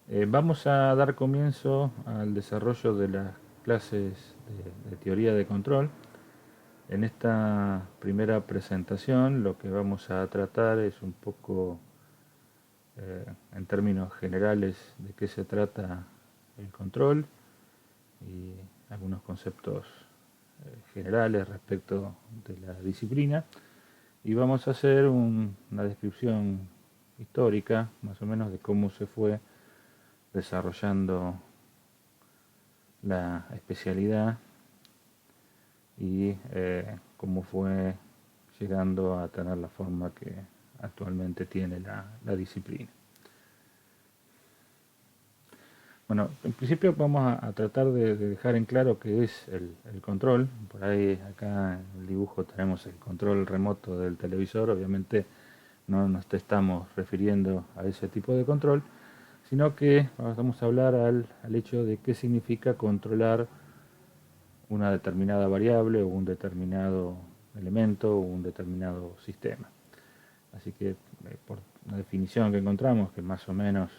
Vamos a dar comienzo al desarrollo de las clases de teoría de control. En esta primera presentación lo que vamos a tratar es un poco, en términos generales, de qué se trata el control y algunos conceptos generales respecto de la disciplina. Y vamos a hacer una descripción histórica, más o menos, de cómo se fue desarrollando la especialidad y cómo fue llegando a tener la forma que actualmente tiene la disciplina. Bueno, en principio vamos a tratar de dejar en claro qué es el control. Por ahí acá en el dibujo tenemos el control remoto del televisor. Obviamente no nos estamos refiriendo a ese tipo de control, sino que vamos a hablar al hecho de qué significa controlar una determinada variable o un determinado elemento o un determinado sistema. Así que por la definición que encontramos, que más o menos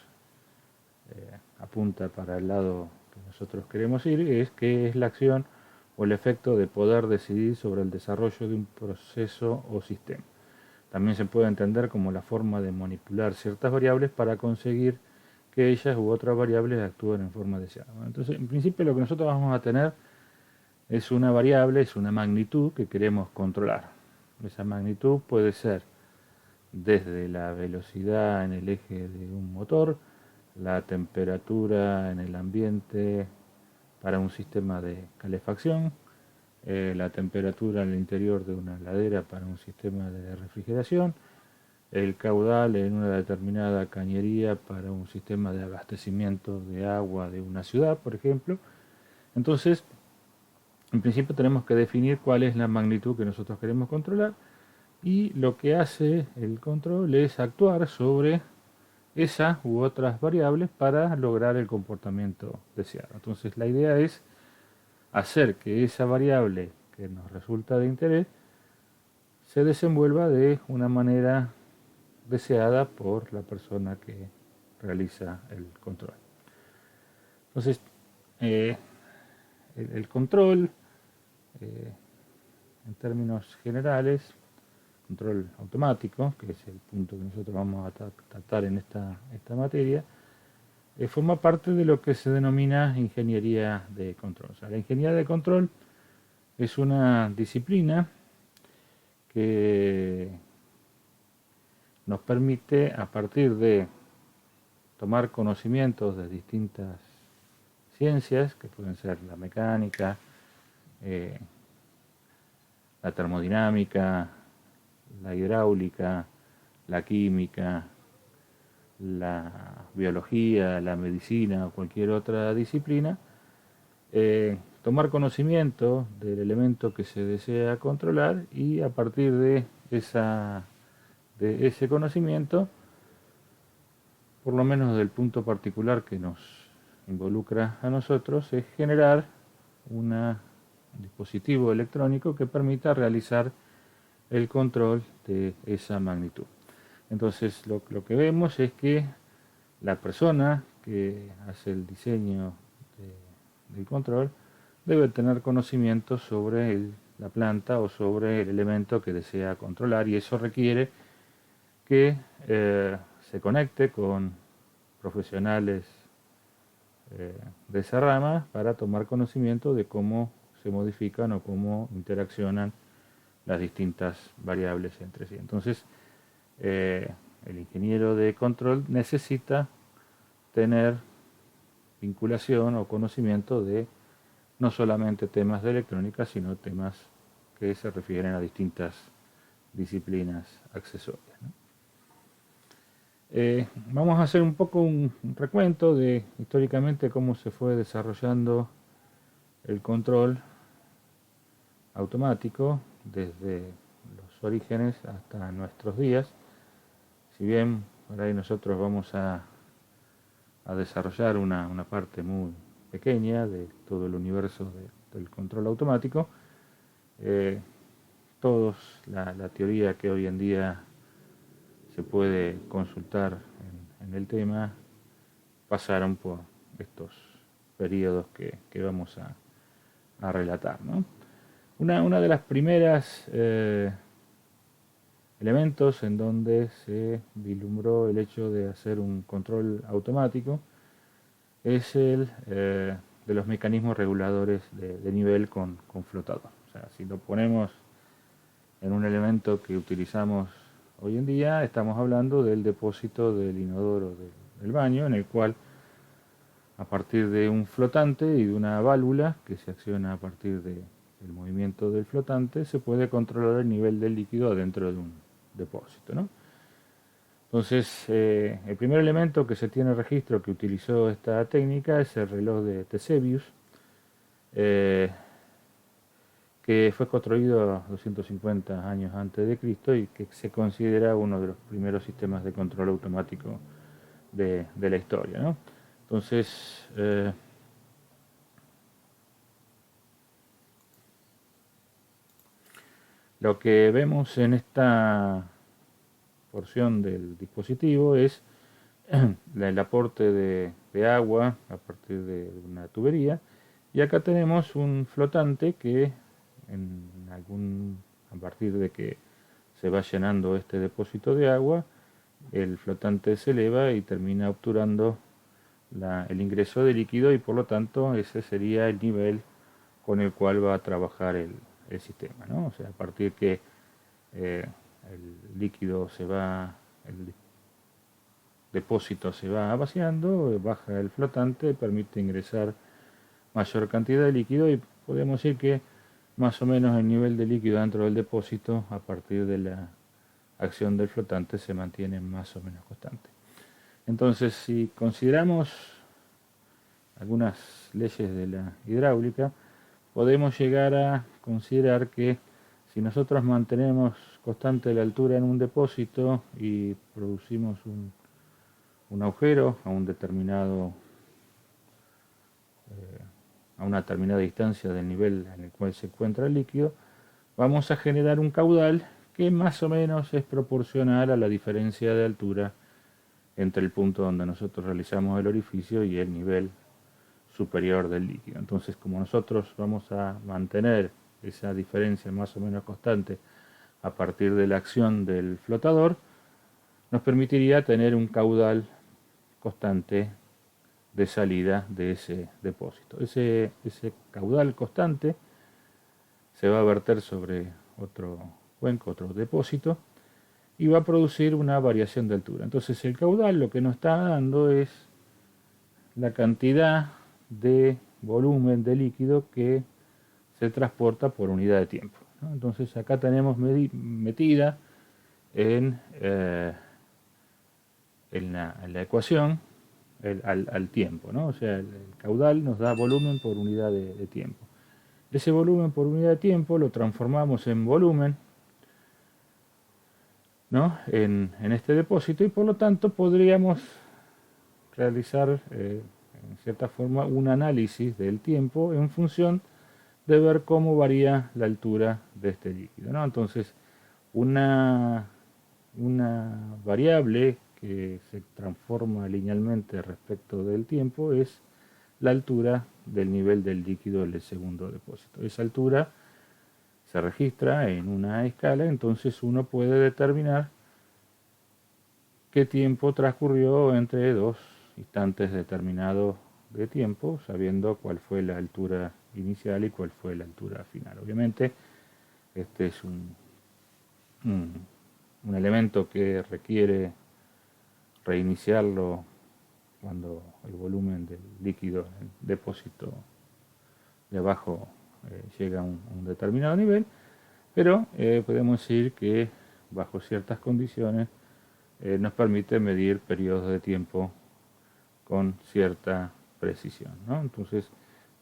apunta para el lado que nosotros queremos ir, es que es la acción o el efecto de poder decidir sobre el desarrollo de un proceso o sistema. También se puede entender como la forma de manipular ciertas variables para conseguir que ellas u otras variables actúen en forma deseada. Entonces, en principio lo que nosotros vamos a tener es una variable, es una magnitud que queremos controlar. Esa magnitud puede ser desde la velocidad en el eje de un motor, la temperatura en el ambiente para un sistema de calefacción, la temperatura en el interior de una heladera para un sistema de refrigeración, el caudal en una determinada cañería para un sistema de abastecimiento de agua de una ciudad, por ejemplo. Entonces, en principio tenemos que definir cuál es la magnitud que nosotros queremos controlar y lo que hace el control es actuar sobre esas u otras variables para lograr el comportamiento deseado. Entonces la idea es hacer que esa variable que nos resulta de interés se desenvuelva de una manera deseada por la persona que realiza el control. Entonces, eh, el control, eh, en términos generales, control automático, que es el punto que nosotros vamos a tratar en esta materia, forma parte de lo que se denomina ingeniería de control. O sea, la ingeniería de control es una disciplina que nos permite, a partir de tomar conocimientos de distintas ciencias, que pueden ser la mecánica, eh, la termodinámica, la hidráulica, la química, la biología, la medicina o cualquier otra disciplina, tomar conocimiento del elemento que se desea controlar y a partir de ese conocimiento, por lo menos del punto particular que nos involucra a nosotros, es generar un dispositivo electrónico que permita realizar el control de esa magnitud. Entonces lo que vemos es que la persona que hace el diseño del control debe tener conocimiento sobre la planta o sobre el elemento que desea controlar, y eso requiere que se conecte con profesionales de esa rama para tomar conocimiento de cómo se modifican o cómo interaccionan las distintas variables entre sí. Entonces, el ingeniero de control necesita tener vinculación o conocimiento de no solamente temas de electrónica, sino temas que se refieren a distintas disciplinas accesorias, ¿no? Vamos a hacer un poco un recuento de históricamente cómo se fue desarrollando el control automático desde los orígenes hasta nuestros días. Si bien por ahí nosotros vamos a desarrollar una parte muy pequeña de todo el universo del control automático, eh, todos la teoría que hoy en día se puede consultar en el tema pasaron por estos periodos que vamos a relatar, ¿no? Una de las primeras elementos en donde se vislumbró el hecho de hacer un control automático es el de los mecanismos reguladores de nivel con flotador. O sea, si lo ponemos en un elemento que utilizamos hoy en día, estamos hablando del depósito del inodoro del baño, en el cual a partir de un flotante y de una válvula que se acciona a partir del movimiento del flotante, se puede controlar el nivel del líquido dentro de un depósito, ¿no? Entonces, el primer elemento que se tiene registro que utilizó esta técnica es el reloj de Tesebius, que fue construido 250 años antes de Cristo y que se considera uno de los primeros sistemas de control automático de la historia, ¿no? Entonces, lo que vemos en esta porción del dispositivo es el aporte de agua a partir de una tubería, y acá tenemos un flotante que a partir de que se va llenando este depósito de agua, el flotante se eleva y termina obturando el ingreso de líquido, y por lo tanto ese sería el nivel con el cual va a trabajar el sistema, ¿no? O sea, a partir que el líquido el depósito se va vaciando, baja el flotante, permite ingresar mayor cantidad de líquido, y podemos decir que más o menos el nivel de líquido dentro del depósito a partir de la acción del flotante se mantiene más o menos constante. Entonces, si consideramos algunas leyes de la hidráulica, podemos llegar a considerar que si nosotros mantenemos constante la altura en un depósito y producimos un agujero a una determinada distancia del nivel en el cual se encuentra el líquido, vamos a generar un caudal que más o menos es proporcional a la diferencia de altura entre el punto donde nosotros realizamos el orificio y el nivel superior del líquido. Entonces, como nosotros vamos a mantener esa diferencia más o menos constante a partir de la acción del flotador, nos permitiría tener un caudal constante de salida de ese depósito. Ese caudal constante se va a verter sobre otro cuenco, otro depósito, y va a producir una variación de altura. Entonces el caudal lo que nos está dando es la cantidad de volumen de líquido que se transporta por unidad de tiempo, ¿no? Entonces acá tenemos metida en la ecuación al tiempo, ¿no? O sea, el caudal nos da volumen por unidad de tiempo. Ese volumen por unidad de tiempo lo transformamos en volumen, ¿no? en este depósito, y por lo tanto podríamos realizar en cierta forma un análisis del tiempo en función de ver cómo varía la altura de este líquido, ¿no? Entonces, una variable que se transforma linealmente respecto del tiempo es la altura del nivel del líquido del segundo depósito. Esa altura se registra en una escala, entonces uno puede determinar qué tiempo transcurrió entre dos instantes determinados de tiempo, sabiendo cuál fue la altura inicial y cuál fue la altura final. Obviamente, este es un elemento que requiere reiniciarlo cuando el volumen del líquido en el depósito de abajo llega a un determinado nivel, pero podemos decir que bajo ciertas condiciones nos permite medir periodos de tiempo con cierta precisión, ¿no? Entonces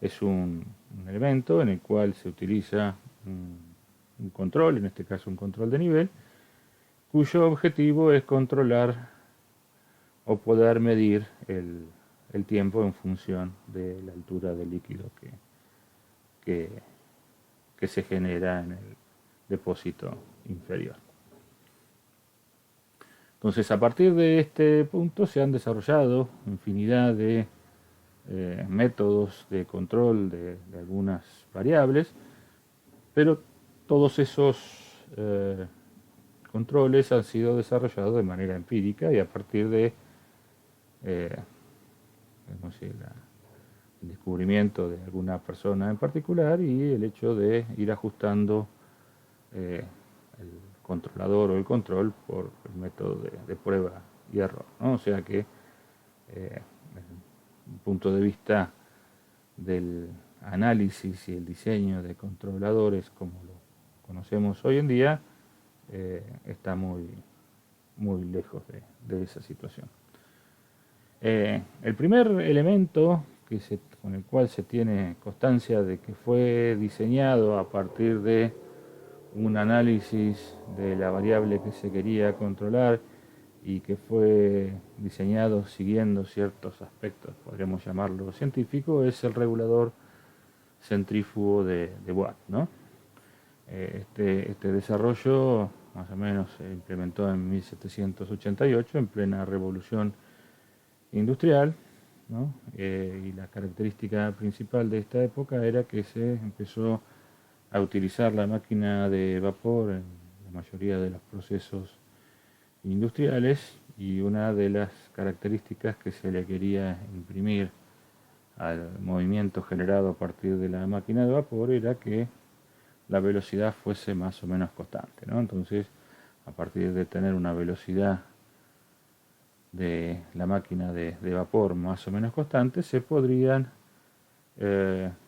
es un elemento en el cual se utiliza un control, en este caso un control de nivel, cuyo objetivo es controlar o poder medir el tiempo en función de la altura del líquido que se genera en el depósito inferior. Entonces, a partir de este punto se han desarrollado infinidad de métodos de control de algunas variables, pero todos esos controles han sido desarrollados de manera empírica y a partir de eh, el descubrimiento de alguna persona en particular y el hecho de ir ajustando el controlador o el control por el método de prueba y error, ¿no? O sea que desde un punto de vista del análisis y el diseño de controladores como lo conocemos hoy en día, está muy lejos de esa situación. El primer elemento con el cual se tiene constancia de que fue diseñado a partir de un análisis de la variable que se quería controlar y que fue diseñado siguiendo ciertos aspectos, podríamos llamarlo científico, es el regulador centrífugo de Watt, ¿no? Este desarrollo más o menos se implementó en 1788 en plena revolución industrial, ¿no? Y la característica principal de esta época era que se empezó a utilizar la máquina de vapor en la mayoría de los procesos industriales y una de las características que se le quería imprimir al movimiento generado a partir de la máquina de vapor era que la velocidad fuese más o menos constante, ¿no? Entonces, a partir de tener una velocidad de la máquina de vapor más o menos constante, se podrían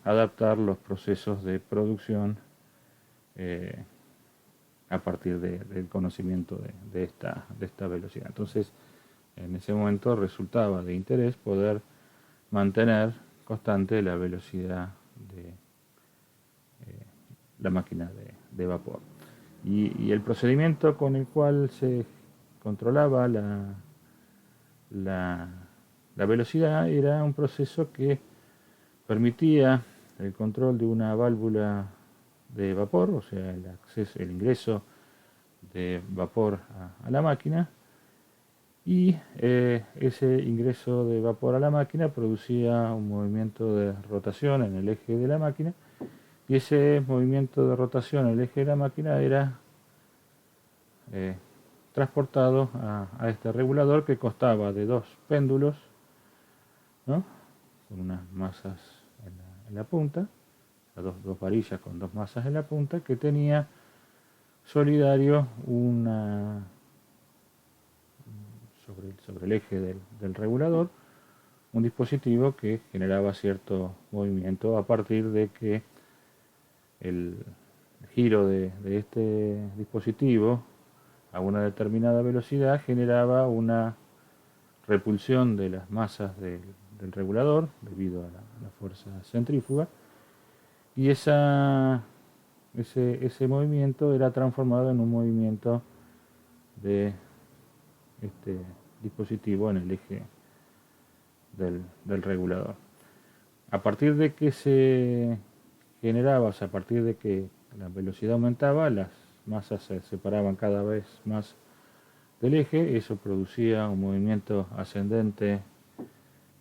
adaptar los procesos de producción a partir del conocimiento de esta velocidad. Entonces, en ese momento resultaba de interés poder mantener constante la velocidad de la máquina de vapor. Y el procedimiento con el cual se controlaba la velocidad era un proceso que permitía el control de una válvula de vapor, o sea, el ingreso de vapor a la máquina, y ese ingreso de vapor a la máquina producía un movimiento de rotación en el eje de la máquina, y ese movimiento de rotación en el eje de la máquina era transportado a este regulador, que constaba de dos péndulos, ¿no? Con unas masas en la punta, dos varillas con dos masas en la punta, que tenía solidario sobre el eje del regulador un dispositivo que generaba cierto movimiento a partir de que el giro de este dispositivo a una determinada velocidad generaba una repulsión de las masas del regulador debido a la fuerza centrífuga, y ese movimiento era transformado en un movimiento de este dispositivo en el eje del regulador. A partir de que se generaba, o sea, a partir de que la velocidad aumentaba, las masas se separaban cada vez más del eje, eso producía un movimiento ascendente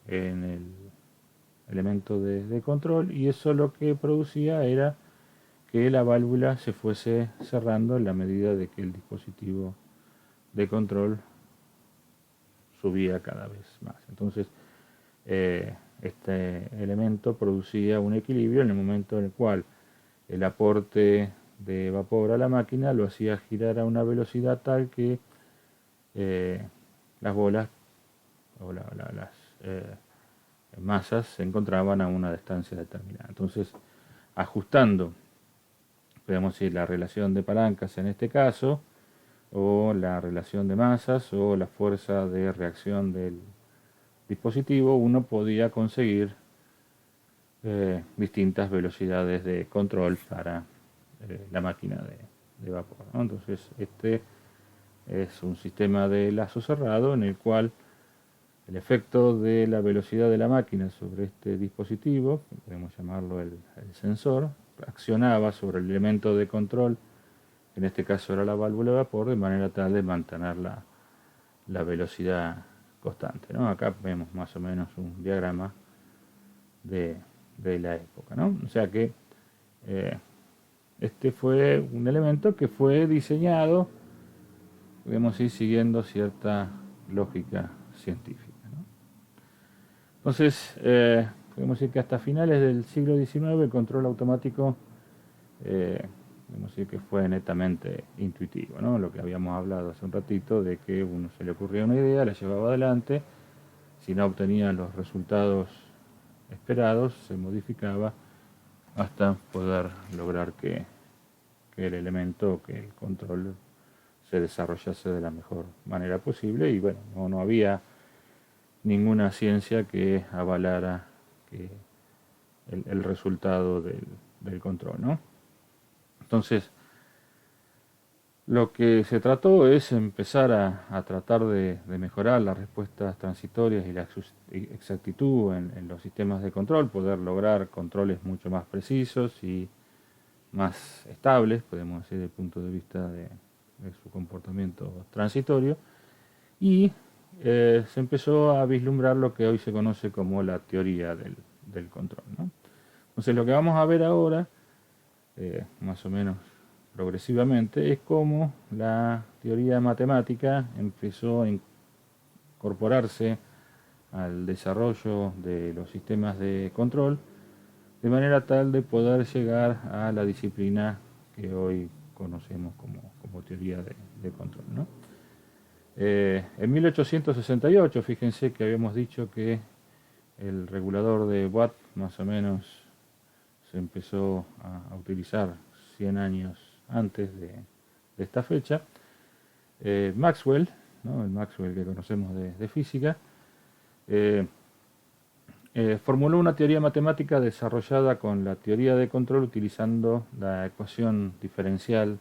en el elemento de control, y eso lo que producía era que la válvula se fuese cerrando en la medida de que el dispositivo de control subía cada vez más. Entonces, este elemento producía un equilibrio en el momento en el cual el aporte de vapor a la máquina lo hacía girar a una velocidad tal que las bolas o las masas se encontraban a una distancia determinada. Entonces, ajustando, podemos decir, la relación de palancas en este caso, o la relación de masas, o la fuerza de reacción del dispositivo, uno podía conseguir distintas velocidades de control para la máquina de vapor, ¿no? Entonces, este es un sistema de lazo cerrado en el cual el efecto de la velocidad de la máquina sobre este dispositivo, podemos llamarlo el sensor, accionaba sobre el elemento de control, en este caso era la válvula de vapor, de manera tal de mantenerla la velocidad constante, ¿no? Acá vemos más o menos un diagrama de la época, ¿no? O sea que este fue un elemento que fue diseñado, podemos ir siguiendo cierta lógica científica, ¿no? Entonces, podemos decir que hasta finales del siglo XIX el control automático, podemos decir que fue netamente intuitivo, ¿no? Lo que habíamos hablado hace un ratito, de que uno se le ocurría una idea, la llevaba adelante, si no obtenía los resultados esperados, se modificaba hasta poder lograr que el elemento, que el control se desarrollase de la mejor manera posible. Y bueno, no había ninguna ciencia que avalara que el resultado del control, ¿no? Entonces, lo que se trató es empezar a tratar de mejorar las respuestas transitorias y la exactitud en los sistemas de control, poder lograr controles mucho más precisos y más estables, podemos decir, desde el punto de vista de su comportamiento transitorio, y se empezó a vislumbrar lo que hoy se conoce como la teoría del control, ¿no? Entonces, lo que vamos a ver ahora, más o menos progresivamente, es cómo la teoría matemática empezó a incorporarse al desarrollo de los sistemas de control, de manera tal de poder llegar a la disciplina que hoy conocemos como teoría de control, ¿no? En 1868, fíjense que habíamos dicho que el regulador de Watt más o menos se empezó a utilizar 100 años antes de esta fecha. Maxwell, ¿no? El Maxwell que conocemos de física, formuló una teoría matemática desarrollada con la teoría de control utilizando la ecuación diferencial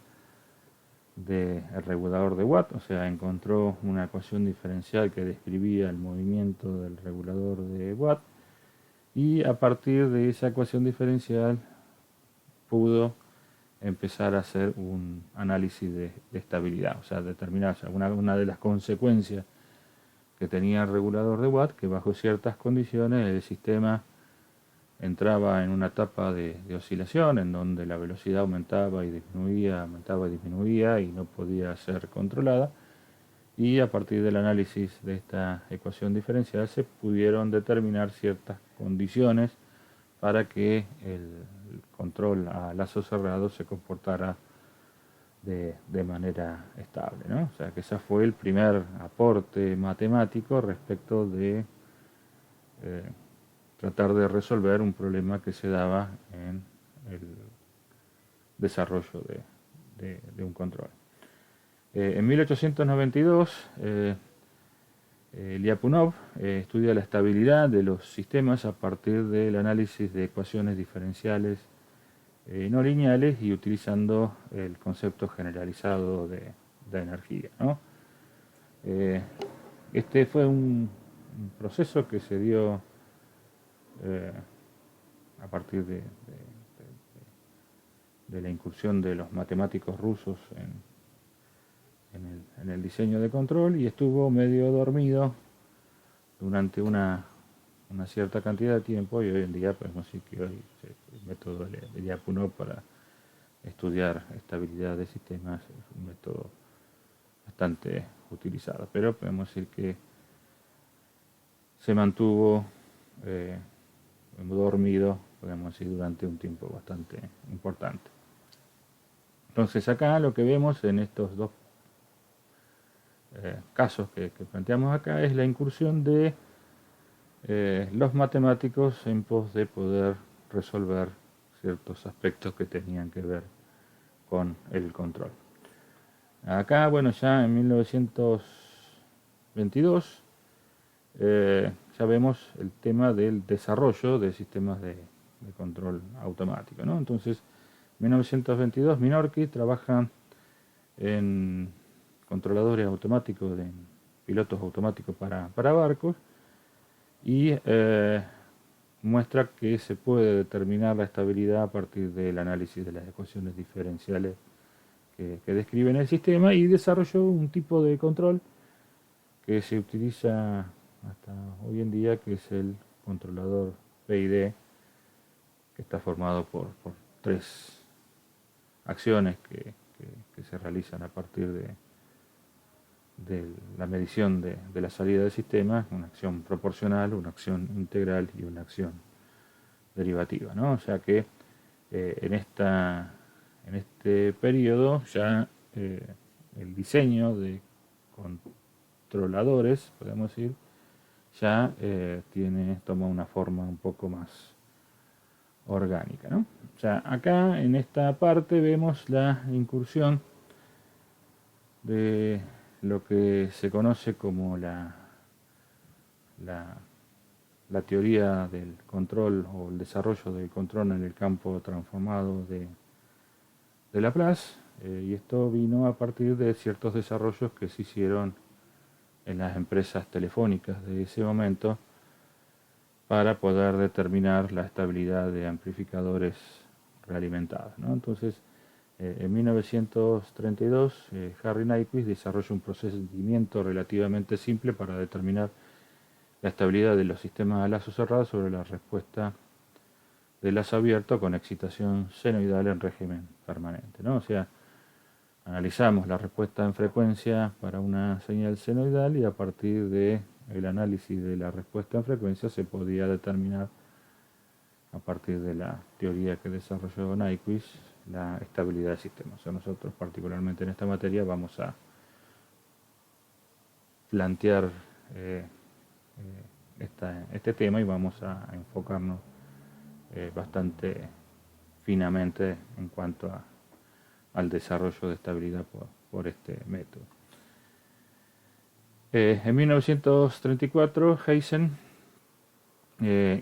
del regulador de Watt, o sea, encontró una ecuación diferencial que describía el movimiento del regulador de Watt, y a partir de esa ecuación diferencial pudo empezar a hacer un análisis de estabilidad, o sea, determinar una de las consecuencias que tenía el regulador de Watt, que bajo ciertas condiciones el sistema entraba en una etapa de oscilación en donde la velocidad aumentaba y disminuía y no podía ser controlada, y a partir del análisis de esta ecuación diferencial se pudieron determinar ciertas condiciones para que el control a lazo cerrado se comportara de manera estable, ¿no? O sea que ese fue el primer aporte matemático respecto de tratar de resolver un problema que se daba en el desarrollo de un control. En 1892, Lyapunov estudia la estabilidad de los sistemas a partir del análisis de ecuaciones diferenciales no lineales y utilizando el concepto generalizado de energía, ¿no? Este fue un proceso que se dio a partir de la incursión de los matemáticos rusos en el diseño de control, y estuvo medio dormido durante una cierta cantidad de tiempo, y hoy en día podemos decir que hoy el método de Lyapunov para estudiar estabilidad de sistemas es un método bastante utilizado, pero podemos decir que se mantuvo dormido, podemos decir, durante un tiempo bastante importante. Entonces acá lo que vemos en estos dos casos que planteamos acá es la incursión de los matemáticos en pos de poder resolver ciertos aspectos que tenían que ver con el control. Acá, bueno, ya en 1922 ya vemos el tema del desarrollo de sistemas de control automático, ¿no? Entonces, en 1922 Minority trabaja en controladores automáticos, de pilotos automáticos para barcos, y muestra que se puede determinar la estabilidad a partir del análisis de las ecuaciones diferenciales que describen el sistema, y desarrolló un tipo de control que se utiliza hasta hoy en día, que es el controlador PID, que está formado por tres acciones que se realizan a partir de la medición de la salida del sistema: una acción proporcional, una acción integral y una acción derivativa, ¿no? O sea que en este periodo ya el diseño de controladores, podemos decir, ya toma una forma un poco más orgánica, ¿no? O sea, acá en esta parte vemos la incursión de lo que se conoce como la teoría del control, o el desarrollo del control en el campo transformado de Laplace, y esto vino a partir de ciertos desarrollos que se hicieron en las empresas telefónicas de ese momento para poder determinar la estabilidad de amplificadores realimentados, ¿no? Entonces, en 1932, Harry Nyquist desarrolla un procedimiento relativamente simple para determinar la estabilidad de los sistemas a lazo cerrado sobre la respuesta de lazo abierto con excitación senoidal en régimen permanente, ¿no? O sea, analizamos la respuesta en frecuencia para una señal senoidal, y a partir de el análisis de la respuesta en frecuencia se podía determinar, a partir de la teoría que desarrolló Nyquist, la estabilidad del sistema. O sea, nosotros particularmente en esta materia vamos a plantear este tema, y vamos a enfocarnos bastante finamente en cuanto al desarrollo de estabilidad por este método. En 1934, Heisen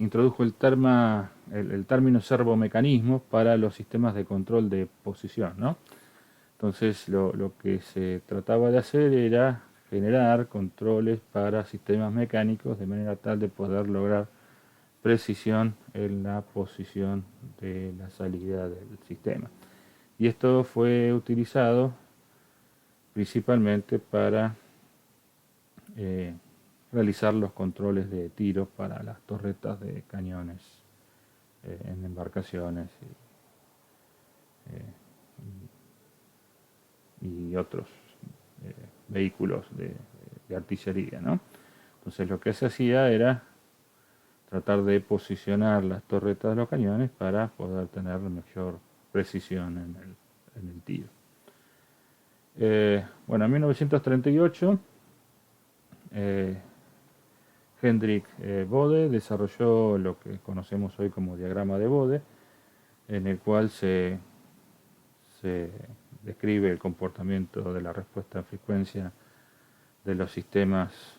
introdujo el término servomecanismo para los sistemas de control de posición, ¿no? Entonces lo que se trataba de hacer era generar controles para sistemas mecánicos de manera tal de poder lograr precisión en la posición de la salida del sistema. Y esto fue utilizado principalmente para realizar los controles de tiro para las torretas de cañones en embarcaciones y otros vehículos de artillería, ¿no? Entonces lo que se hacía era tratar de posicionar las torretas de los cañones para poder tener mayor precisión en el tiro. Bueno, en 1938 Hendrik Bode desarrolló lo que conocemos hoy como diagrama de Bode, en el cual se describe el comportamiento de la respuesta en frecuencia de los sistemas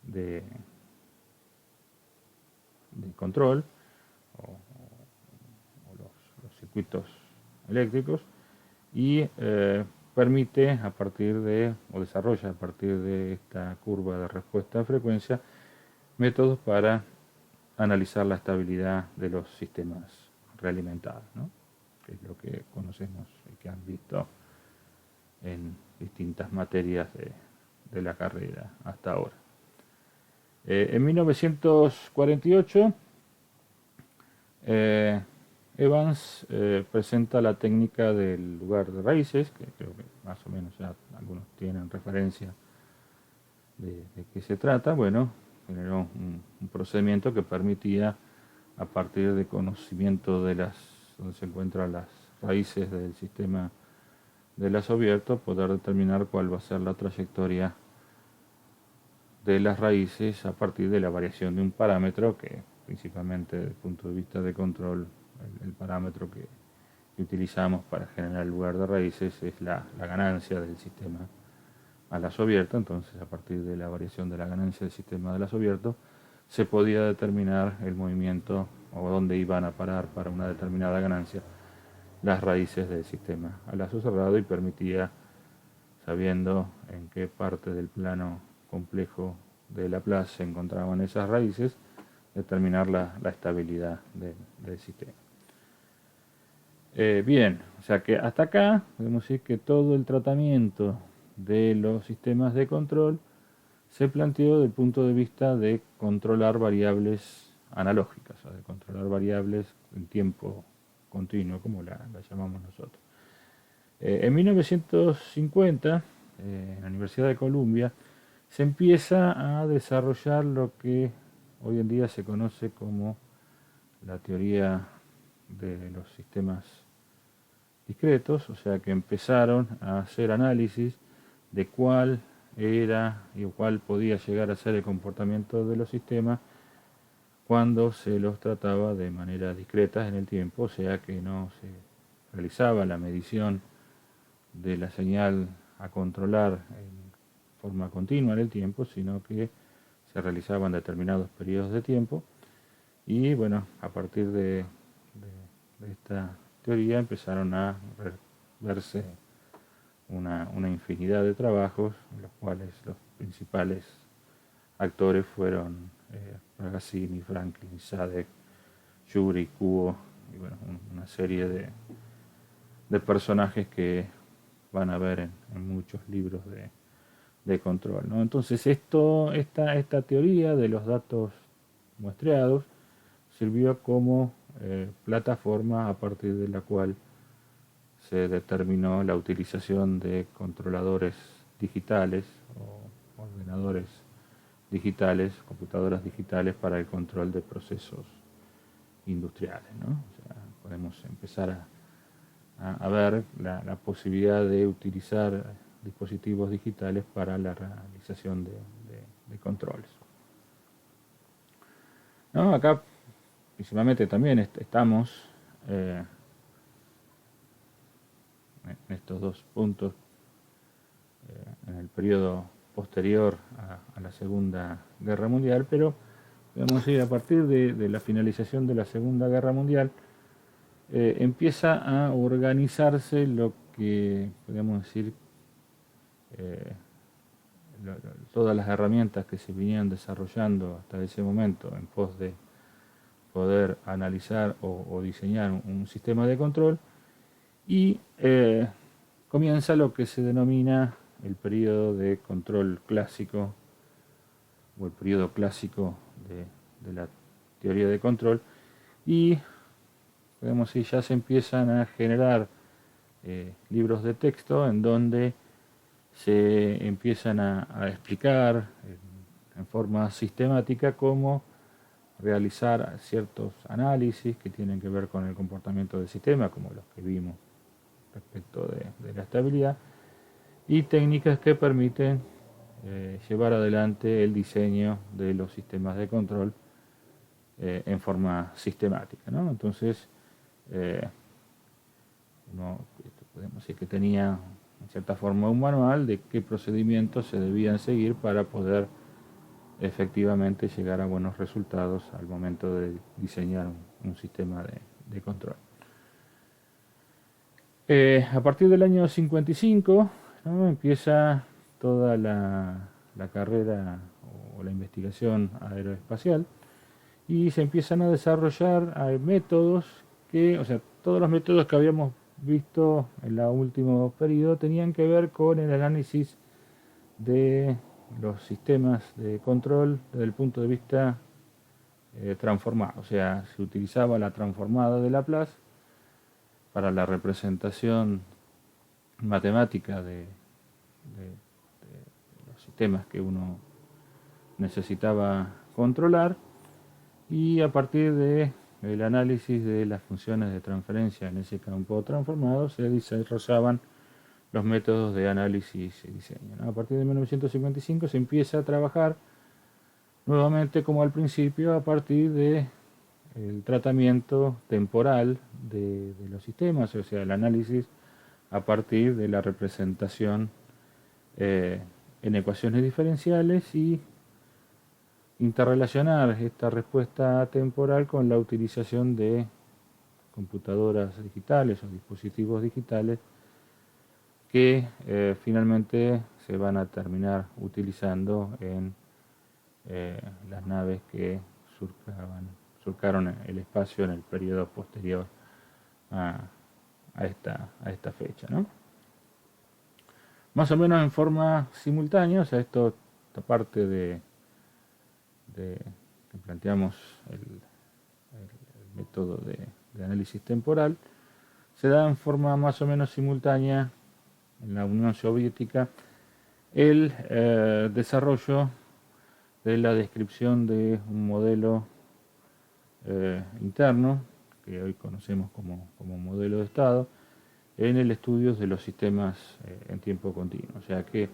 de control o los circuitos eléctricos, y permite desarrolla a partir de esta curva de respuesta en frecuencia métodos para analizar la estabilidad de los sistemas realimentados, ¿no? Que es lo que conocemos y que han visto en distintas materias de la carrera hasta ahora. En 1948 Evans presenta la técnica del lugar de raíces, que creo que más o menos ya algunos tienen referencia de qué se trata. Bueno, generó un procedimiento que permitía, a partir de conocimiento de donde se encuentran las raíces del sistema de lazo abierto, poder determinar cuál va a ser la trayectoria de las raíces a partir de la variación de un parámetro que, principalmente desde el punto de vista de control, el parámetro que utilizamos para generar el lugar de raíces es la ganancia del sistema a lazo abierto. Entonces, a partir de la variación de la ganancia del sistema de lazo abierto, se podía determinar el movimiento o dónde iban a parar para una determinada ganancia las raíces del sistema a lazo cerrado, y permitía, sabiendo en qué parte del plano complejo de Laplace se encontraban esas raíces, determinar la estabilidad del sistema. Bien, o sea que hasta acá podemos decir que todo el tratamiento de los sistemas de control se planteó desde el punto de vista de controlar variables analógicas, o de controlar variables en tiempo continuo, como la llamamos nosotros. En 1950, en la Universidad de Columbia, se empieza a desarrollar lo que hoy en día se conoce como la teoría de los sistemas discretos, o sea que empezaron a hacer análisis de cuál era y cuál podía llegar a ser el comportamiento de los sistemas cuando se los trataba de manera discreta en el tiempo, o sea que no se realizaba la medición de la señal a controlar en forma continua en el tiempo, sino que se realizaban determinados periodos de tiempo. Y bueno, a partir de esta teoría empezaron a verse una infinidad de trabajos, en los cuales los principales actores fueron Ragazzini, Franklin, Sadek, Yuri, Kuo, y bueno, una serie de personajes que van a ver en muchos libros de control, ¿no? Entonces esta teoría de los datos muestreados sirvió como plataforma a partir de la cual se determinó la utilización de controladores digitales o ordenadores digitales, computadoras digitales para el control de procesos industriales, ¿no? O sea, podemos empezar a ver la posibilidad de utilizar dispositivos digitales para la realización de controles. ¿No? Acá principalmente también estamos en estos dos puntos en el periodo posterior a la Segunda Guerra Mundial, pero podemos decir a partir de la finalización de la Segunda Guerra Mundial empieza a organizarse lo que podemos decir todas las herramientas que se venían desarrollando hasta ese momento en pos de poder analizar o diseñar un sistema de control, y comienza lo que se denomina el periodo de control clásico o el periodo clásico de la teoría de control, y podemos decir ya se empiezan a generar libros de texto en donde se empiezan a explicar en forma sistemática cómo realizar ciertos análisis que tienen que ver con el comportamiento del sistema, como los que vimos respecto de la estabilidad, y técnicas que permiten llevar adelante el diseño de los sistemas de control en forma sistemática, ¿no? Entonces, podemos decir que tenía en cierta forma un manual de qué procedimientos se debían seguir para poder efectivamente llegar a buenos resultados al momento de diseñar un sistema de control. A partir del año 55, ¿no? Empieza toda la carrera o la investigación aeroespacial y se empiezan a desarrollar métodos que, o sea, todos los métodos que habíamos visto en el último periodo tenían que ver con el análisis de los sistemas de control desde el punto de vista transformado, o sea, se utilizaba la transformada de Laplace para la representación matemática de los sistemas que uno necesitaba controlar, y a partir del análisis de las funciones de transferencia en ese campo transformado se desarrollaban los métodos de análisis y diseño, ¿no? A partir de 1955 se empieza a trabajar nuevamente como al principio a partir de el tratamiento temporal de los sistemas, o sea, el análisis a partir de la representación en ecuaciones diferenciales, y interrelacionar esta respuesta temporal con la utilización de computadoras digitales o dispositivos digitales que finalmente se van a terminar utilizando en las naves que surcaron el espacio en el periodo posterior a esta fecha, ¿no? más o menos en forma simultánea. O sea, esta parte de que planteamos el método de análisis temporal, se da en forma más o menos simultánea en la Unión Soviética el desarrollo de la descripción de un modelo interno, que hoy conocemos como modelo de estado, en el estudio de los sistemas en tiempo continuo. O sea que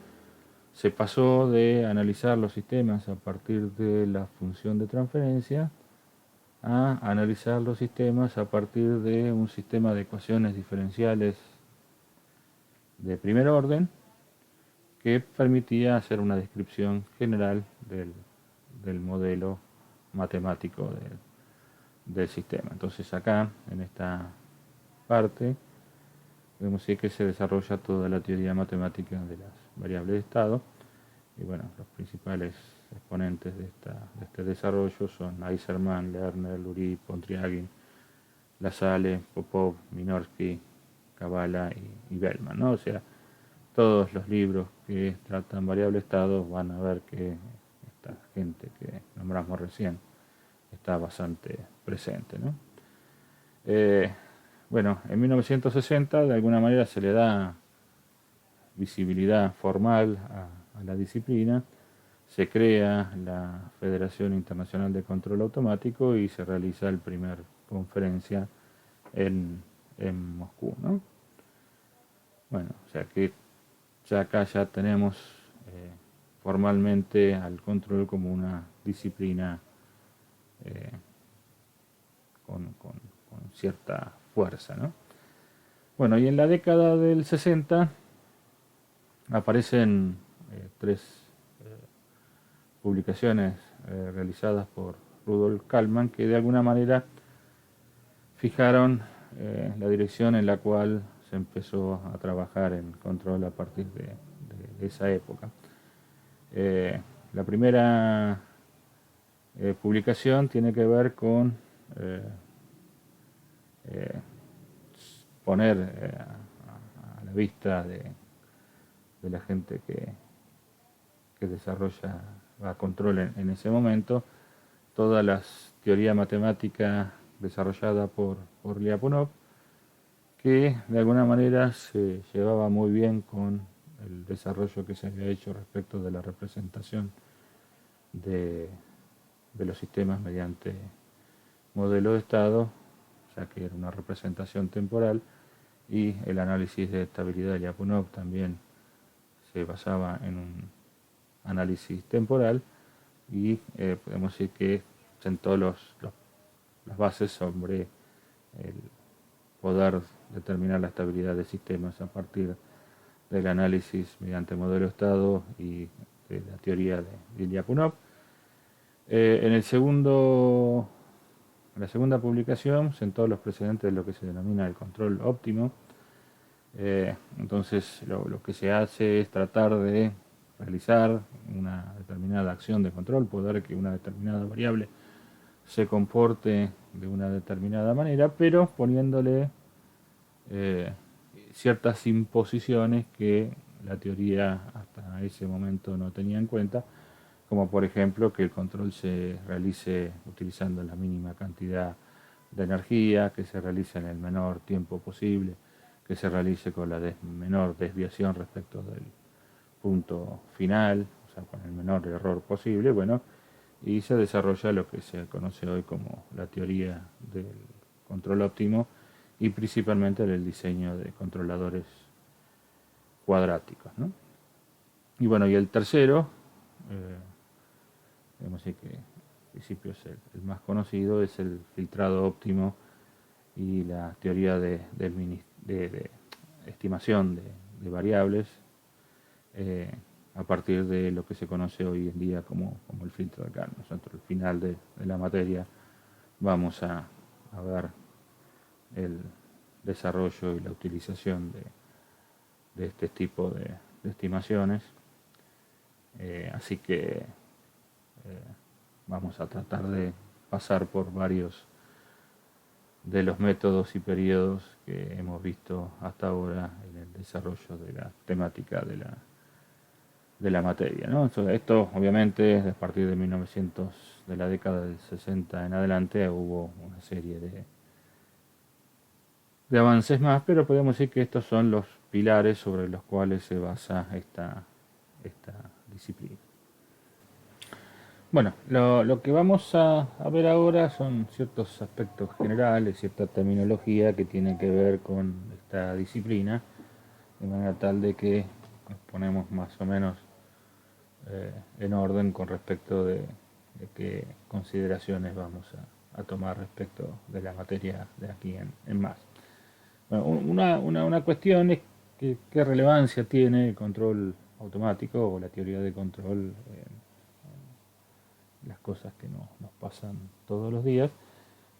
se pasó de analizar los sistemas a partir de la función de transferencia a analizar los sistemas a partir de un sistema de ecuaciones diferenciales de primer orden que permitía hacer una descripción general del modelo matemático del sistema. Entonces acá, en esta parte, podemos decir que se desarrolla toda la teoría matemática de las variables de estado. Y bueno, los principales exponentes de este desarrollo son Eiserman, Lerner, Lurie, Pontryagin, Lassalle, Popov, Minorski, Kavala y Bellman, ¿no? O sea, todos los libros que tratan variable estado van a ver que esta gente que nombramos recién está bastante presente, ¿no? Bueno, en 1960 de alguna manera se le da visibilidad formal a la disciplina, se crea la Federación Internacional de Control Automático y se realiza la primera conferencia en Moscú, ¿no? Bueno, o sea que ya acá ya tenemos formalmente al control como una disciplina eh, con cierta fuerza, ¿no? Bueno, y en la década del 60 aparecen tres publicaciones realizadas por Rudolf Kalman que de alguna manera fijaron la dirección en la cual se empezó a trabajar en control a partir de esa época. La primera publicación tiene que ver con eh, poner a la vista de la gente que desarrolla control en ese momento todas las teorías matemáticas desarrolladas por Lyapunov, que de alguna manera se llevaba muy bien con el desarrollo que se había hecho respecto de la representación de, de los sistemas mediante modelo de estado, ya que era una representación temporal, y el análisis de estabilidad de Lyapunov también se basaba en un análisis temporal y podemos decir que sentó las bases sobre el poder determinar la estabilidad de sistemas a partir del análisis mediante modelo de estado y de la teoría de Lyapunov. En la segunda publicación sentó los precedentes de lo que se denomina el control óptimo. Entonces lo que se hace es tratar de realizar una determinada acción de control, poder que una determinada variable se comporte de una determinada manera, pero poniéndole ciertas imposiciones que la teoría hasta ese momento no tenía en cuenta, como por ejemplo que el control se realice utilizando la mínima cantidad de energía, que se realice en el menor tiempo posible, que se realice con la menor desviación respecto del punto final, o sea, con el menor error posible, bueno, y se desarrolla lo que se conoce hoy como la teoría del control óptimo y principalmente el diseño de controladores cuadráticos, ¿no? Y bueno, y el tercero, digamos que en principio es el más conocido, es el filtrado óptimo y la teoría de estimación de variables a partir de lo que se conoce hoy en día como el filtro de Kalman. Nosotros al final de la materia vamos a ver el desarrollo y la utilización de este tipo de estimaciones. Así que vamos a tratar de pasar por varios de los métodos y periodos que hemos visto hasta ahora en el desarrollo de la temática de la materia, ¿no? Esto obviamente a partir de 1900, de la década del 60 en adelante, hubo una serie de avances más, pero podemos decir que estos son los pilares sobre los cuales se basa esta disciplina. Bueno, lo que vamos a ver ahora son ciertos aspectos generales, cierta terminología que tiene que ver con esta disciplina, de manera tal de que nos ponemos más o menos en orden con respecto de qué consideraciones vamos a tomar respecto de la materia de aquí en más. Bueno, una cuestión es qué relevancia tiene el control automático o la teoría de control las cosas que nos pasan todos los días.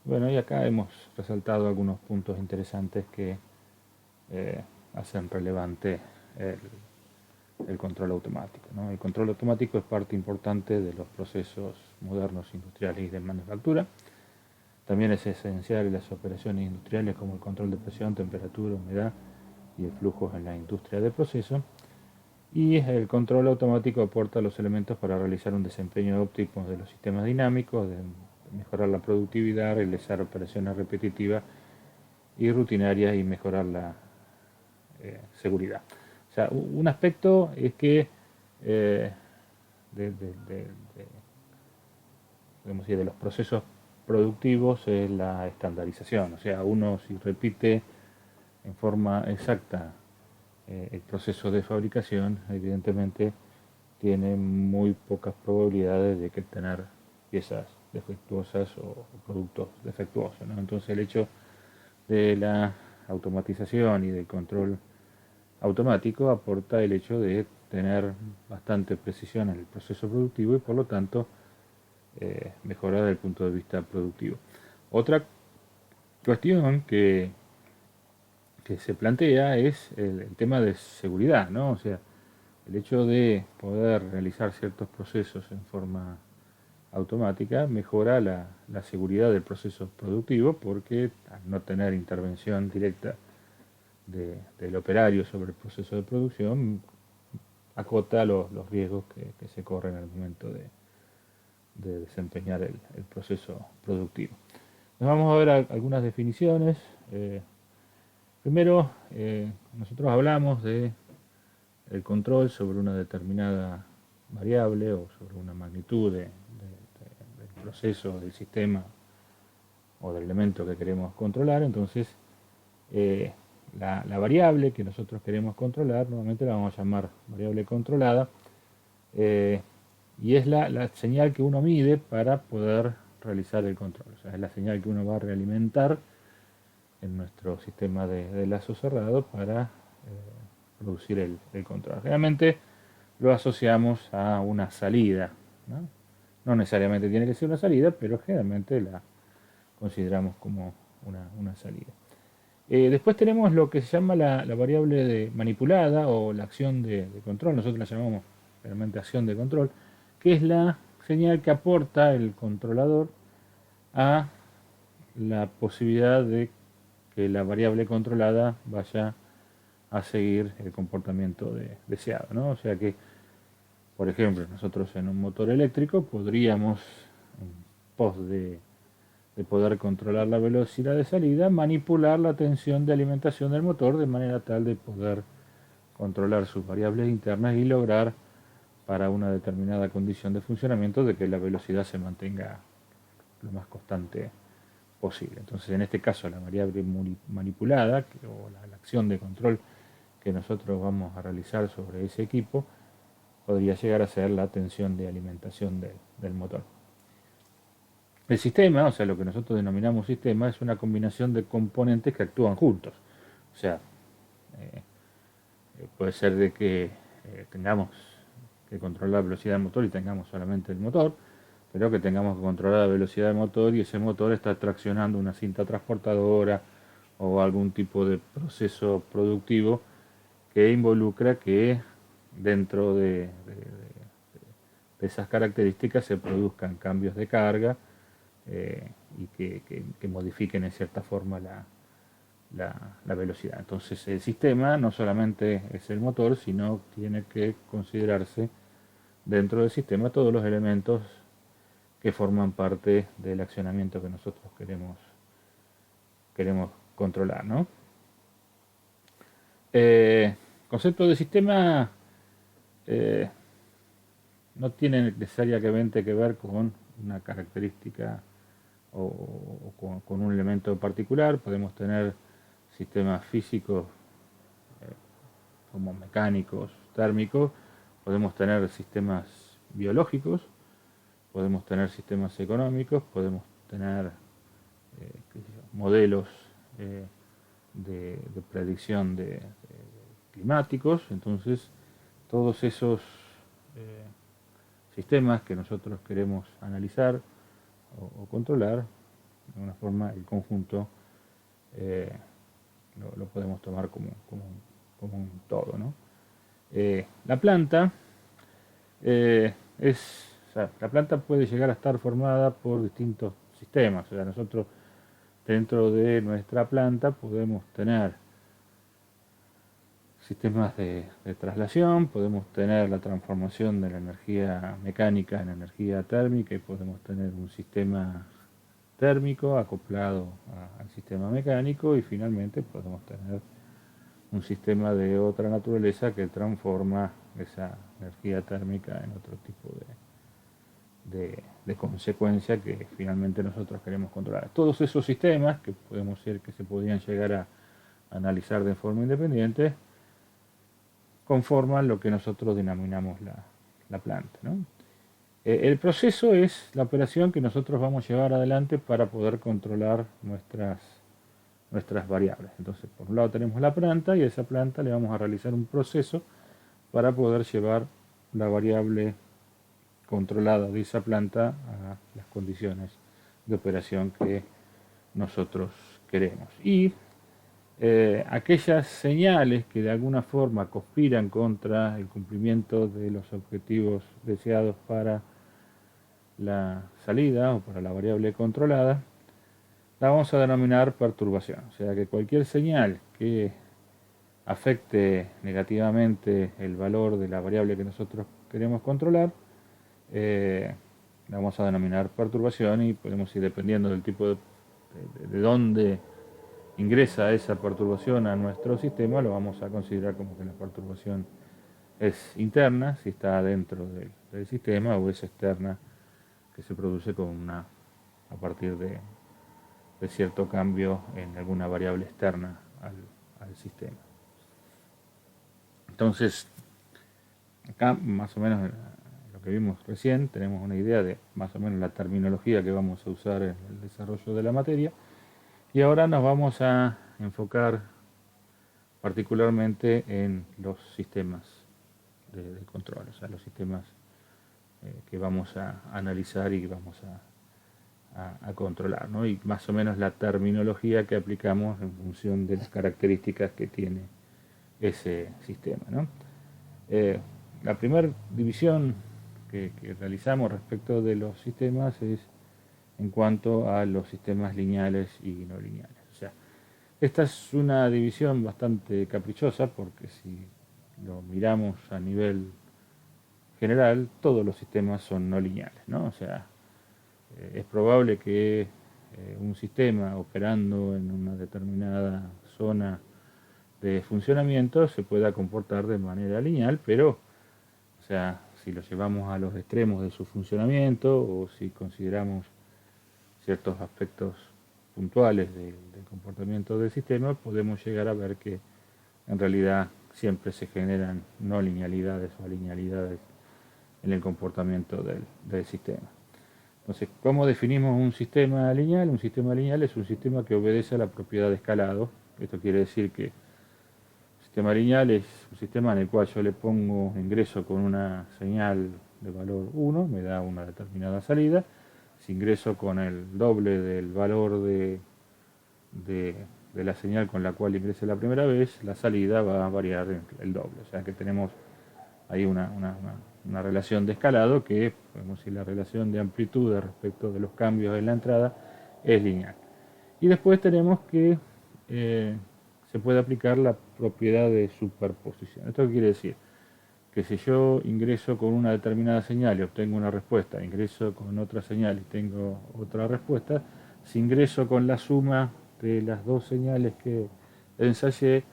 Bueno, y acá hemos resaltado algunos puntos interesantes que hacen relevante el control automático, ¿no? El control automático es parte importante de los procesos modernos industriales y de manufactura. También es esencial en las operaciones industriales como el control de presión, temperatura, humedad y el flujo en la industria de proceso. Y el control automático aporta los elementos para realizar un desempeño óptimo de los sistemas dinámicos, de mejorar la productividad, realizar operaciones repetitivas y rutinarias y mejorar la seguridad. O sea, un aspecto es que de los procesos productivos es la estandarización. O sea, uno si repite en forma exacta el proceso de fabricación, evidentemente tiene muy pocas probabilidades de que tener piezas defectuosas o productos defectuosos, ¿no? Entonces el hecho de la automatización y del control automático aporta el hecho de tener bastante precisión en el proceso productivo y por lo tanto mejorar desde el punto de vista productivo. Otra cuestión que se plantea es el tema de seguridad, ¿no? O sea, el hecho de poder realizar ciertos procesos en forma automática mejora la seguridad del proceso productivo porque al no tener intervención directa del operario sobre el proceso de producción acota los riesgos que se corren al momento de desempeñar el proceso productivo. Nos vamos a ver algunas definiciones. Primero, nosotros hablamos de el control sobre una determinada variable o sobre una magnitud del proceso, del sistema o del elemento que queremos controlar. Entonces, la variable que nosotros queremos controlar, nuevamente la vamos a llamar variable controlada, y es la señal que uno mide para poder realizar el control. O sea, es la señal que uno va a realimentar en nuestro sistema de lazo cerrado para producir el control. Realmente lo asociamos a una salida, ¿no? No necesariamente tiene que ser una salida, pero generalmente la consideramos como una salida. Después tenemos lo que se llama la variable manipulada o la acción de control. Nosotros la llamamos realmente acción de control, que es la señal que aporta el controlador a la posibilidad de que la variable controlada vaya a seguir el comportamiento deseado, ¿no? O sea que, por ejemplo, nosotros en un motor eléctrico podríamos, en pos de poder controlar la velocidad de salida, manipular la tensión de alimentación del motor de manera tal de poder controlar sus variables internas y lograr para una determinada condición de funcionamiento de que la velocidad se mantenga lo más constante posible. Entonces, en este caso, la variable manipulada o la acción de control que nosotros vamos a realizar sobre ese equipo podría llegar a ser la tensión de alimentación del motor. El sistema, o sea, lo que nosotros denominamos sistema, es una combinación de componentes que actúan juntos. O sea, puede ser de que tengamos que controlar la velocidad del motor y tengamos solamente el motor, pero que tengamos que controlar la velocidad del motor y ese motor está traccionando una cinta transportadora o algún tipo de proceso productivo que involucra que dentro de esas características se produzcan cambios de carga y que modifiquen en cierta forma la velocidad. Entonces el sistema no solamente es el motor, sino tiene que considerarse dentro del sistema todos los elementos que forman parte del accionamiento que nosotros queremos controlar, ¿no? Concepto de sistema no tiene necesariamente que ver con una característica o con un elemento particular. Podemos tener sistemas físicos como mecánicos, térmicos, podemos tener sistemas biológicos, podemos tener sistemas económicos, podemos tener modelos de predicción de climáticos. Entonces todos esos sistemas que nosotros queremos analizar o controlar, de alguna forma el conjunto lo podemos tomar como un todo, ¿no? La planta la planta puede llegar a estar formada por distintos sistemas. O sea, nosotros dentro de nuestra planta podemos tener sistemas de traslación, podemos tener la transformación de la energía mecánica en energía térmica y podemos tener un sistema térmico acoplado al sistema mecánico y finalmente podemos tener un sistema de otra naturaleza que transforma esa energía térmica en otro tipo de consecuencia que finalmente nosotros queremos controlar. Todos esos sistemas que podemos decir que se podrían llegar a analizar de forma independiente conforman lo que nosotros denominamos la planta, ¿no? El proceso es la operación que nosotros vamos a llevar adelante para poder controlar nuestras variables. Entonces, por un lado tenemos la planta y a esa planta le vamos a realizar un proceso para poder llevar la variable controlada de esa planta a las condiciones de operación que nosotros queremos. Y aquellas señales que de alguna forma conspiran contra el cumplimiento de los objetivos deseados para la salida o para la variable controlada, la vamos a denominar perturbación. O sea que cualquier señal que afecte negativamente el valor de la variable que nosotros queremos controlar, la vamos a denominar perturbación y podemos ir dependiendo del tipo de dónde ingresa esa perturbación a nuestro sistema, lo vamos a considerar como que la perturbación es interna, si está dentro del sistema, o es externa, que se produce a partir de cierto cambio en alguna variable externa al sistema. Entonces, acá más o menos lo que vimos recién, tenemos una idea de más o menos la terminología que vamos a usar en el desarrollo de la materia. Y ahora nos vamos a enfocar particularmente en los sistemas de control, o sea, los sistemas que vamos a analizar y que vamos a controlar, ¿no? Y más o menos la terminología que aplicamos en función de las características que tiene ese sistema, ¿no? La primera división que realizamos respecto de los sistemas es en cuanto a los sistemas lineales y no lineales. O sea, esta es una división bastante caprichosa porque si lo miramos a nivel general, todos los sistemas son no lineales, ¿no? O sea, es probable que un sistema operando en una determinada zona de funcionamiento se pueda comportar de manera lineal, pero, o sea, si lo llevamos a los extremos de su funcionamiento o si consideramos ciertos aspectos puntuales del comportamiento del sistema, podemos llegar a ver que en realidad siempre se generan no linealidades o linealidades en el comportamiento del sistema. Entonces, ¿cómo definimos un sistema lineal? Un sistema lineal es un sistema que obedece a la propiedad de escalado. Esto quiere decir que un sistema lineal es un sistema en el cual yo le pongo ingreso con una señal de valor 1, me da una determinada salida. Si ingreso con el doble del valor de la señal con la cual ingresé la primera vez, la salida va a variar el doble. O sea que tenemos ahí una relación de escalado que, podemos decir, la relación de amplitud respecto de los cambios en la entrada es lineal. Y después tenemos que se puede aplicar la propiedad de superposición. ¿Esto qué quiere decir? Que si yo ingreso con una determinada señal y obtengo una respuesta, ingreso con otra señal y tengo otra respuesta, si ingreso con la suma de las dos señales que ensayé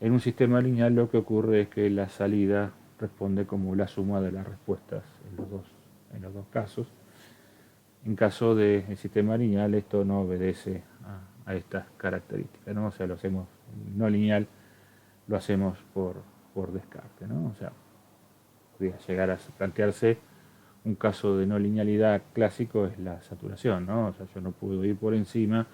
en un sistema lineal, lo que ocurre es que la salida responde como la suma de las respuestas en los dos casos. En caso del sistema lineal, esto no obedece a estas características, ¿no? O sea, lo hacemos no lineal, lo hacemos por descarte, ¿no? O sea, podría llegar a plantearse un caso de no linealidad clásico es la saturación, ¿no? O sea, yo no puedo ir por encima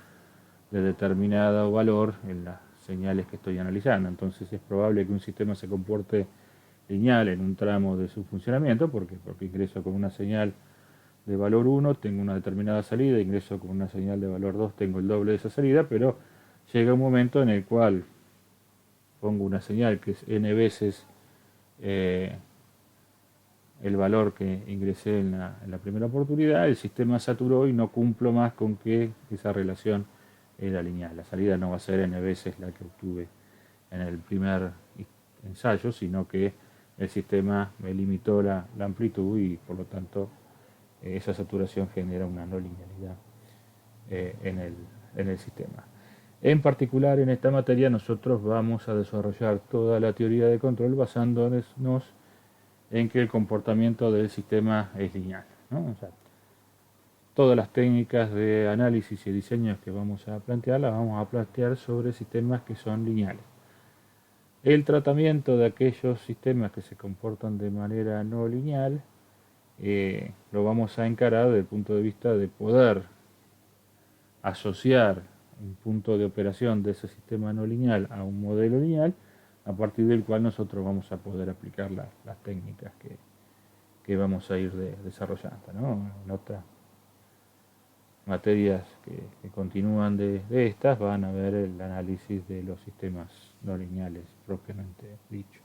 de determinado valor en las señales que estoy analizando. Entonces es probable que un sistema se comporte lineal en un tramo de su funcionamiento, porque ingreso con una señal de valor 1, tengo una determinada salida, ingreso con una señal de valor 2, tengo el doble de esa salida, pero llega un momento en el cual pongo una señal que es n veces el valor que ingresé en la primera oportunidad, el sistema saturó y no cumplo más con que esa relación era lineal. La salida no va a ser n veces la que obtuve en el primer ensayo, sino que el sistema me limitó la amplitud y por lo tanto esa saturación genera una no linealidad en el sistema. En particular, en esta materia nosotros vamos a desarrollar toda la teoría de control basándonos en que el comportamiento del sistema es lineal, ¿no? O sea, todas las técnicas de análisis y diseño que vamos a plantear las vamos a plantear sobre sistemas que son lineales. El tratamiento de aquellos sistemas que se comportan de manera no lineal lo vamos a encarar desde el punto de vista de poder asociar un punto de operación de ese sistema no lineal a un modelo lineal, a partir del cual nosotros vamos a poder aplicar las técnicas que vamos a ir desarrollando, ¿no? En otras materias que continúan de estas van a ver el análisis de los sistemas no lineales propiamente dicho.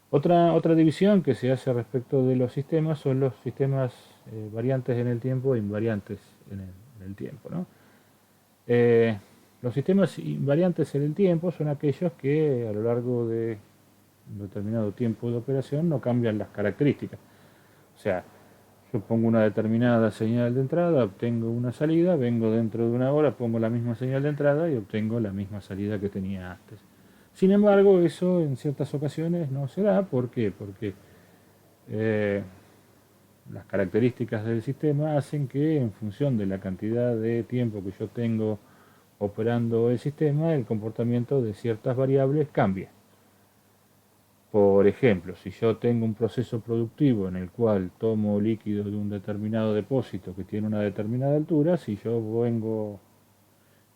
Otra división que se hace respecto de los sistemas son los sistemas variantes en el tiempo e invariantes en el tiempo, ¿no? Los sistemas invariantes en el tiempo son aquellos que a lo largo de un determinado tiempo de operación no cambian las características. O sea, yo pongo una determinada señal de entrada, obtengo una salida, vengo dentro de una hora, pongo la misma señal de entrada y obtengo la misma salida que tenía antes. Sin embargo, eso en ciertas ocasiones no se da. ¿Por qué? Porque las características del sistema hacen que en función de la cantidad de tiempo que yo tengo operando el sistema, el comportamiento de ciertas variables cambia. Por ejemplo, si yo tengo un proceso productivo en el cual tomo líquido de un determinado depósito que tiene una determinada altura, si yo vengo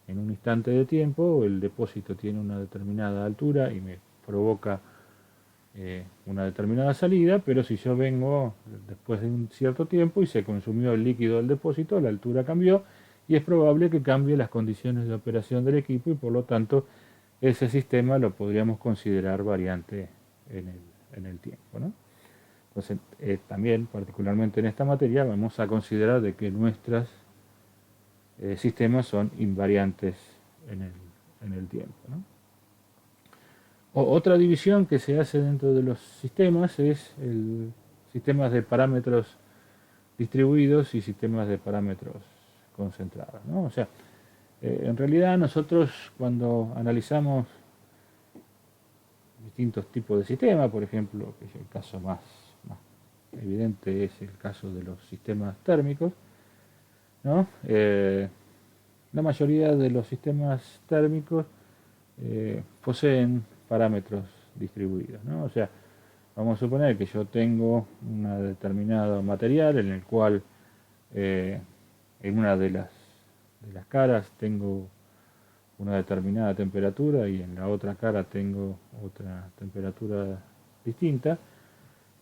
en un instante de tiempo, el depósito tiene una determinada altura y me provoca una determinada salida, pero si yo vengo después de un cierto tiempo y se consumió el líquido del depósito, la altura cambió y es probable que cambie las condiciones de operación del equipo y por lo tanto ese sistema lo podríamos considerar variante en el tiempo, ¿no? Entonces, también, particularmente en esta materia, vamos a considerar de que nuestros sistemas son invariantes en el tiempo, ¿no? Otra división que se hace dentro de los sistemas es el sistemas de parámetros distribuidos y sistemas de parámetros concentrados, ¿no? O sea, en realidad nosotros cuando analizamos distintos tipos de sistemas, por ejemplo, que el caso más evidente es el caso de los sistemas térmicos, ¿no? La mayoría de los sistemas térmicos poseen parámetros distribuidos, ¿no? O sea, vamos a suponer que yo tengo un determinado material en el cual en una de las caras tengo una determinada temperatura y en la otra cara tengo otra temperatura distinta.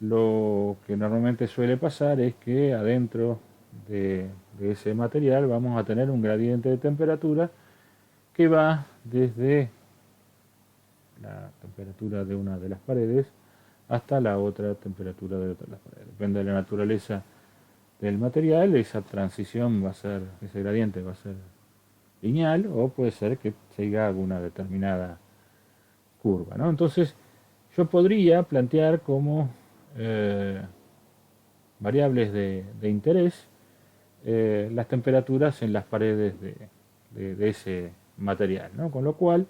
Lo que normalmente suele pasar es que adentro de ese material vamos a tener un gradiente de temperatura que va desde la temperatura de una de las paredes hasta la otra temperatura de otra de las paredes. Depende de la naturaleza del material, esa transición va a ser, ese gradiente va a ser lineal, o puede ser que siga alguna determinada curva, ¿no? Entonces, yo podría plantear como variables de interés las temperaturas en las paredes de ese material, ¿no? Con lo cual,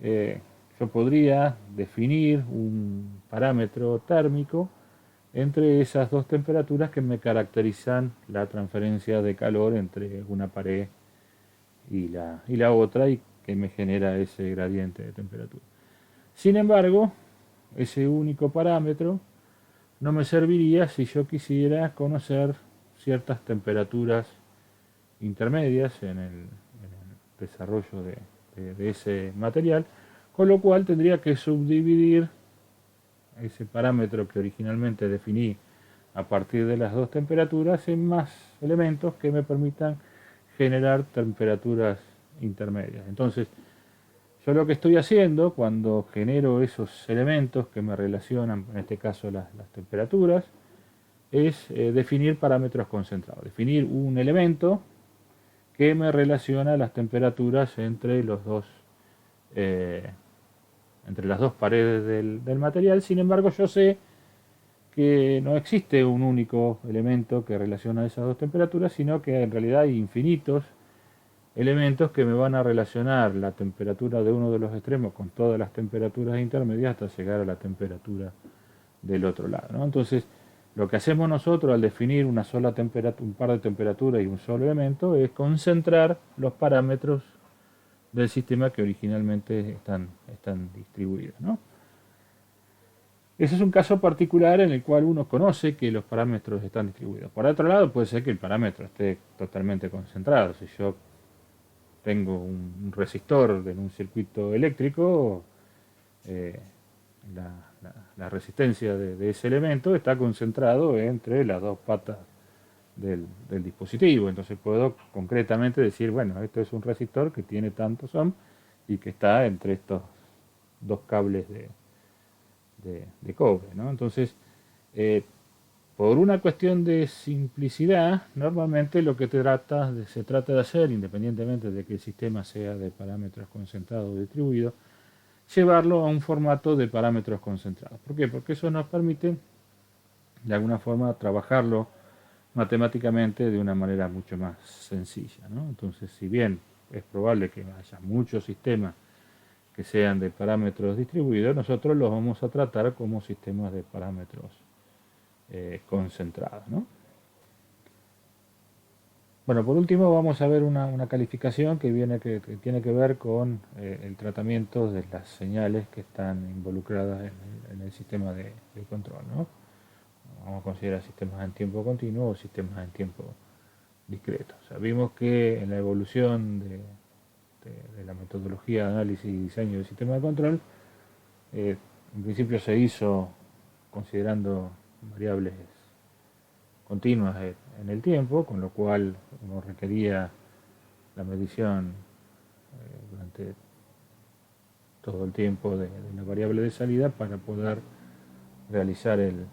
yo podría definir un parámetro térmico entre esas dos temperaturas que me caracterizan la transferencia de calor entre una pared y la otra, y que me genera ese gradiente de temperatura. Sin embargo, ese único parámetro no me serviría si yo quisiera conocer ciertas temperaturas intermedias en el desarrollo de ese material, con lo cual tendría que subdividir ese parámetro que originalmente definí a partir de las dos temperaturas en más elementos que me permitan generar temperaturas intermedias. Entonces, yo lo que estoy haciendo cuando genero esos elementos que me relacionan, en este caso las temperaturas, es definir parámetros concentrados, definir un elemento que me relaciona las temperaturas eh, entre las dos paredes del material. Sin embargo, yo sé que no existe un único elemento que relaciona esas dos temperaturas, sino que en realidad hay infinitos elementos que me van a relacionar la temperatura de uno de los extremos con todas las temperaturas intermedias hasta llegar a la temperatura del otro lado, ¿no? Entonces, lo que hacemos nosotros al definir una sola temperatura, un par de temperaturas y un solo elemento, es concentrar los parámetros del sistema que originalmente están distribuidos, ¿no? Ese es un caso particular en el cual uno conoce que los parámetros están distribuidos. Por otro lado, puede ser que el parámetro esté totalmente concentrado. Si yo tengo un resistor en un circuito eléctrico, eh, la resistencia de ese elemento está concentrado entre las dos patas del dispositivo. Entonces puedo concretamente decir, bueno, esto es un resistor que tiene tantos ohms y que está entre estos dos cables de cobre, ¿no? Entonces, eh, por una cuestión de simplicidad, normalmente lo que se trata de hacer, independientemente de que el sistema sea de parámetros concentrados o distribuidos, llevarlo a un formato de parámetros concentrados. ¿Por qué? Porque eso nos permite, de alguna forma, trabajarlo matemáticamente de una manera mucho más sencilla, ¿no? Entonces, si bien es probable que haya muchos sistemas que sean de parámetros distribuidos, nosotros los vamos a tratar como sistemas de parámetros concentrados, ¿no? Bueno, por último vamos a ver una calificación que tiene que ver con el tratamiento de las señales que están involucradas en el sistema de control, ¿no? Vamos a considerar sistemas en tiempo continuo o sistemas en tiempo discreto. O sea, vimos que en la evolución de la metodología de análisis y diseño del sistema de control, en principio se hizo considerando variables continuas en el tiempo, con lo cual uno requería la medición durante todo el tiempo de la variable de salida para poder realizar el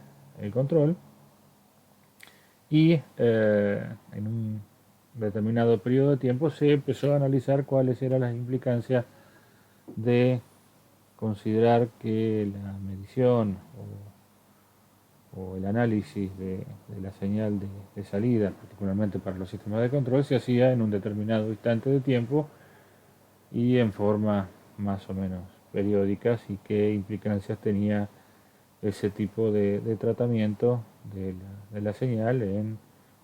control. Y en un determinado periodo de tiempo se empezó a analizar cuáles eran las implicancias de considerar que la medición o el análisis de la señal de salida, particularmente para los sistemas de control, se hacía en un determinado instante de tiempo y en forma más o menos periódicas, y qué implicancias tenía ese tipo de tratamiento de la señal en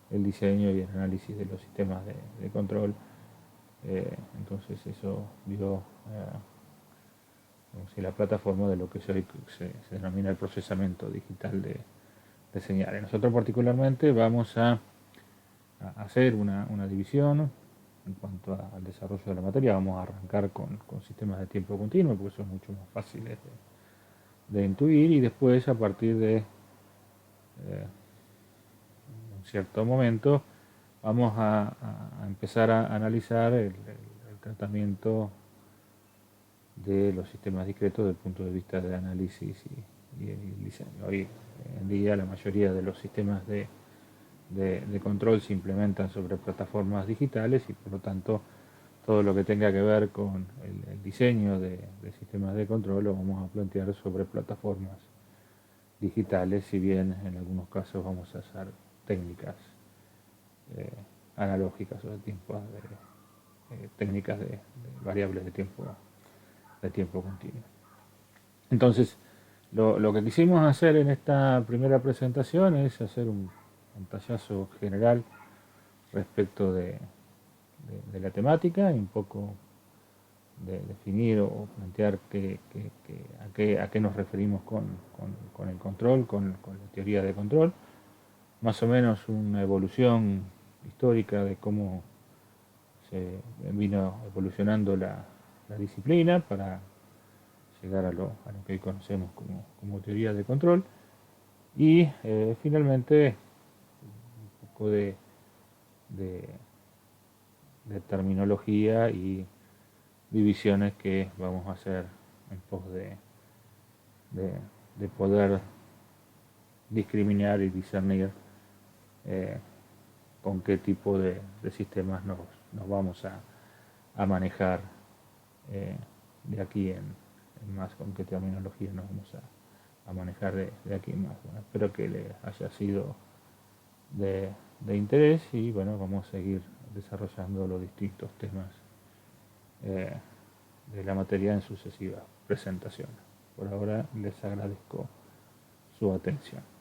el diseño y el análisis de los sistemas de control. Entonces eso dio la plataforma de lo que hoy se denomina el procesamiento digital de señales. Nosotros particularmente vamos a hacer una división en cuanto al desarrollo de la materia. Vamos a arrancar con sistemas de tiempo continuo, porque son mucho más fáciles de intuir, y después, a partir de un cierto momento, vamos a empezar a analizar el tratamiento de los sistemas discretos desde el punto de vista de análisis y el diseño. Hoy en día la mayoría de los sistemas de de control se implementan sobre plataformas digitales y por lo tanto todo lo que tenga que ver con el diseño de sistemas de control lo vamos a plantear sobre plataformas digitales, si bien en algunos casos vamos a usar técnicas analógicas o de tiempo, técnicas de variables de tiempo continuo. Entonces, lo que quisimos hacer en esta primera presentación es hacer un pantallazo general respecto de la temática y un poco de definir o plantear a qué nos referimos con el control, con la teoría de control, más o menos una evolución histórica de cómo se vino evolucionando la disciplina para llegar a lo que hoy conocemos como teoría de control y finalmente un poco de, de terminología y divisiones que vamos a hacer en pos de poder discriminar y discernir con qué tipo de sistemas nos vamos a manejar de aquí en más, con qué terminología nos vamos a manejar de aquí en más. Bueno, espero que les haya sido de interés y bueno, vamos a seguir desarrollando los distintos temas de la materia en sucesivas presentaciones. Por ahora les agradezco su atención.